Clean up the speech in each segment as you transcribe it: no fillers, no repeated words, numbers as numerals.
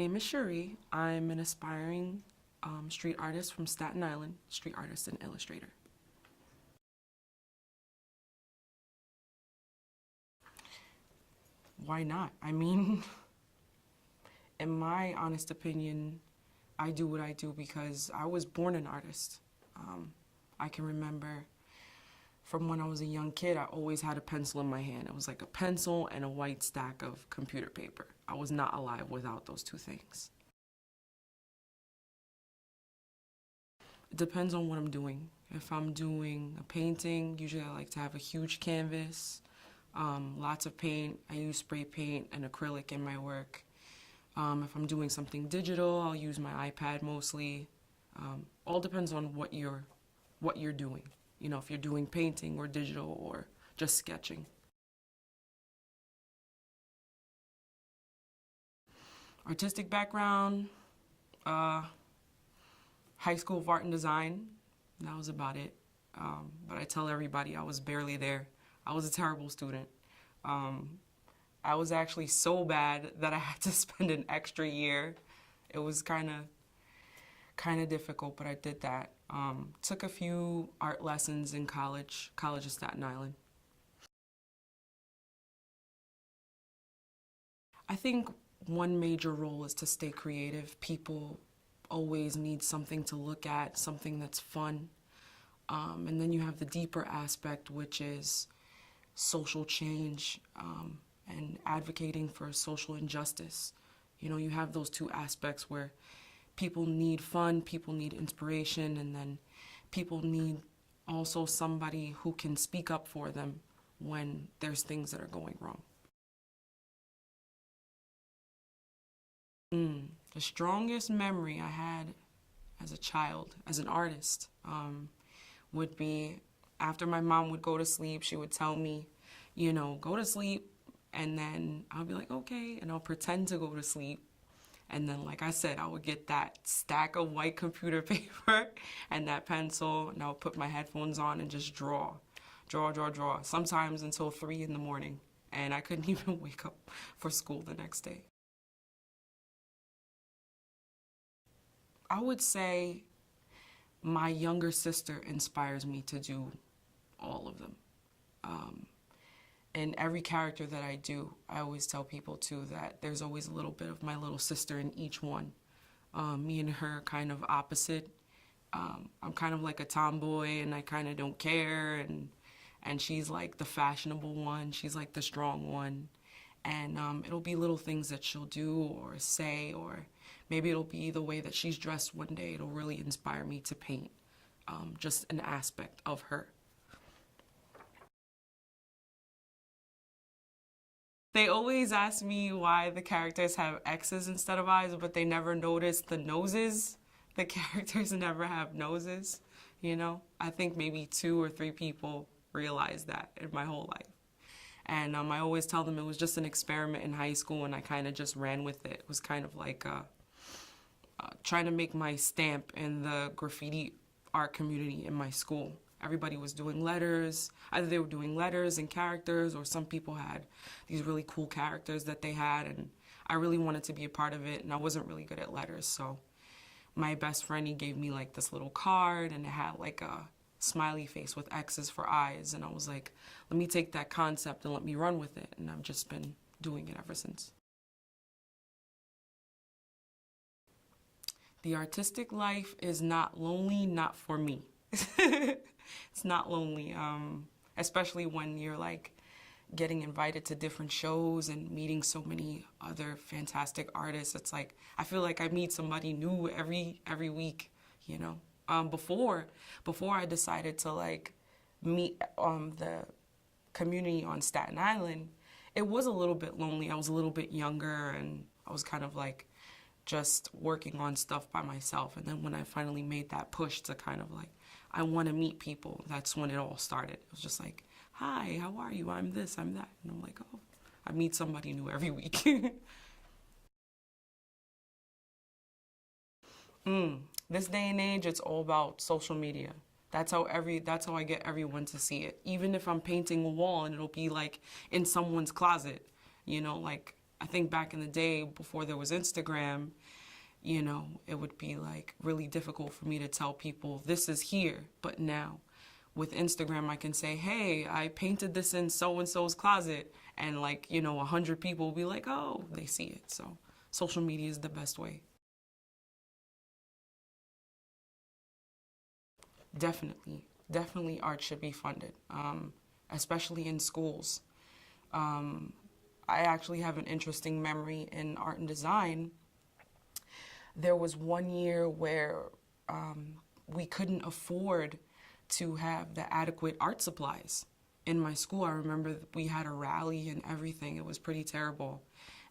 name is Cheri. I'm an aspiring street artist from Staten Island, street artist and illustrator. Why not? I mean, in my honest opinion, I do what I do because I was born an artist. I can remember from when I was a young kid, I always had a pencil in my hand. It was like a pencil and a white stack of computer paper. I was not alive without those two things. It depends on what I'm doing. If I'm doing a painting, usually I like to have a huge canvas, lots of paint. I use spray paint and acrylic in my work. If I'm doing something digital, I'll use my iPad mostly. All depends on what you're doing. You know, if you're doing painting or digital or just sketching. Artistic background, high school of art and design. That was about it. But I tell everybody I was barely there. I was a terrible student. I was actually so bad that I had to spend an extra year. It was kind of difficult, but I did that. Took a few art lessons in college of Staten Island. I think one major role is to stay creative. People always need something to look at, something that's fun. And then you have the deeper aspect, which is social change and advocating for social injustice. You know, you have those two aspects where people need fun, people need inspiration, and then people need also somebody who can speak up for them when there's things that are going wrong. The strongest memory I had as a child, as an artist, would be after my mom would go to sleep, she would tell me, you know, go to sleep, and then I'll be like, okay, and I'll pretend to go to sleep. And then, like I said, I would get that stack of white computer paper and that pencil, and I would put my headphones on and just draw, sometimes until 3 in the morning, and I couldn't even wake up for school the next day. I would say my younger sister inspires me to do all of them. And every character that I do, I always tell people too that there's always a little bit of my little sister in each one. Me and her kind of opposite. I'm kind of like a tomboy and I kind of don't care, and she's like the fashionable one, she's like the strong one. And it'll be little things that she'll do or say, or maybe it'll be the way that she's dressed one day. It'll really inspire me to paint just an aspect of her. They always ask me why the characters have X's instead of I's, but they never notice the noses. The characters never have noses, you know? I think maybe 2 or 3 people realized that in my whole life. And I always tell them it was just an experiment in high school, and I kind of just ran with it. It was kind of like trying to make my stamp in the graffiti art community in my school. Everybody was doing letters. Either they were doing letters and characters, or some people had these really cool characters that they had, and I really wanted to be a part of it, and I wasn't really good at letters, so my best friend, he gave me like this little card, and it had like a smiley face with X's for eyes, and I was like, let me take that concept and let me run with it, and I've just been doing it ever since. The artistic life is not lonely, not for me. It's not lonely, especially when you're like getting invited to different shows and meeting so many other fantastic artists. It's like, I feel like I meet somebody new every week, you know? Before I decided to like meet the community on Staten Island, it was a little bit lonely. I was a little bit younger, and I was kind of like just working on stuff by myself. And then when I finally made that push to kind of like, I want to meet people, that's when it all started. It was just like, hi, how are you? I'm this, I'm that. And I'm like, oh, I meet somebody new every week. This day and age, it's all about social media. That's how I get everyone to see it. Even if I'm painting a wall and it'll be like in someone's closet, you know, like I think back in the day, before there was Instagram, you know, it would be like really difficult for me to tell people this is here. But now with Instagram, I can say, hey, I painted this in so-and-so's closet. And like, you know, 100 people will be like, oh, they see it. So social media is the best way. Definitely, definitely art should be funded, especially in schools. I actually have an interesting memory in art and design. There was one year where we couldn't afford to have the adequate art supplies. In my school, I remember we had a rally and everything. It was pretty terrible.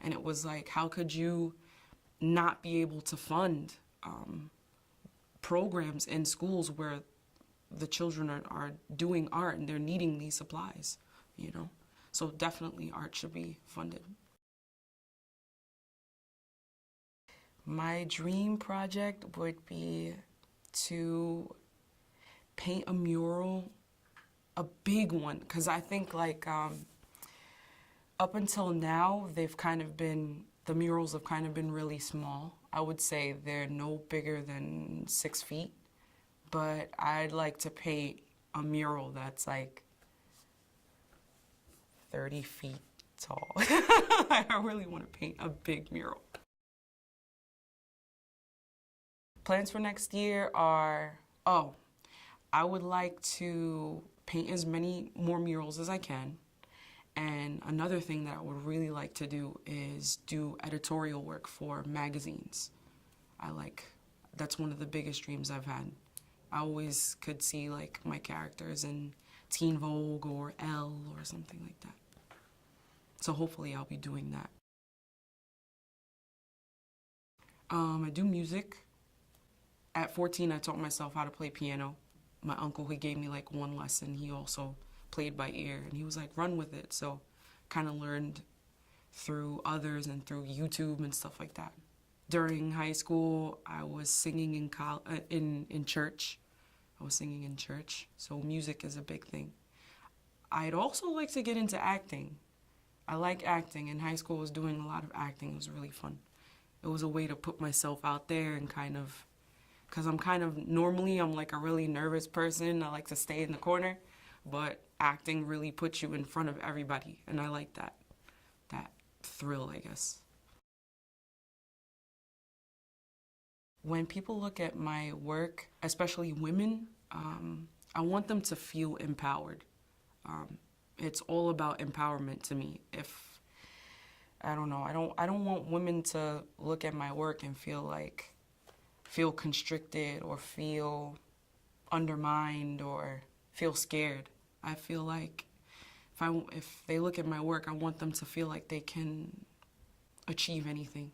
And it was like, how could you not be able to fund programs in schools where the children are doing art and they're needing these supplies, you know? So definitely art should be funded. My dream project would be to paint a mural, a big one, because I think like up until now, the murals have kind of been really small. I would say they're no bigger than 6 feet, but I'd like to paint a mural that's like 30 feet tall. I really want to paint a big mural. Plans for next year are, I would like to paint as many more murals as I can. And another thing that I would really like to do is do editorial work for magazines. That's one of the biggest dreams I've had. I always could see like my characters in Teen Vogue or Elle or something like that. So hopefully I'll be doing that. I do music. At 14, I taught myself how to play piano. My uncle, he gave me like one lesson. He also played by ear, and he was like, run with it. So kind of learned through others and through YouTube and stuff like that. During high school, I was singing in church. I was singing in church, so music is a big thing. I'd also like to get into acting. I like acting. In high school, I was doing a lot of acting. It was really fun. It was a way to put myself out there and because normally I'm like a really nervous person. I like to stay in the corner, but acting really puts you in front of everybody, and I like that thrill, I guess. When people look at my work, especially women, I want them to feel empowered. It's all about empowerment to me. I don't know, I don't want women to look at my work and feel constricted or feel undermined or feel scared. I feel like if they look at my work, I want them to feel like they can achieve anything.